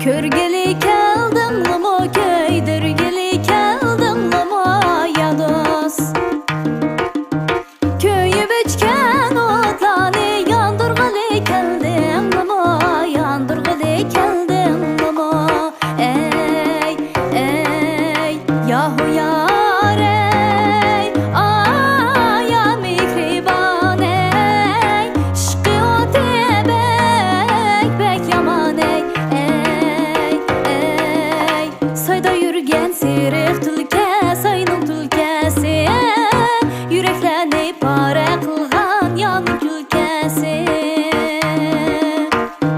Körgeli keldim lamo köydirgeli keldim lamo ya dost. Köyüp içken otlarni yandırgılı keldim lamo, yandırgılı keldim lamo. Ey ey yahu yar ey, aya mihriban ey, şıkkı o tebek bek yaman ey. Sayda yürgen sirif tülke, sayının tülkesi, yüreklerini pare kılgan yanık ülkesi.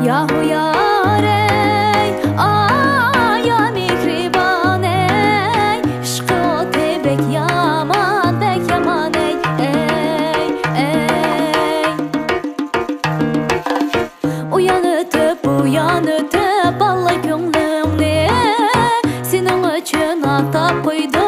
Yahu yar ey, aya mihriban ey, şıkkı o tebek yaman bek yaman ey. Uyan ötüp balla könglimni, senin için atap koydum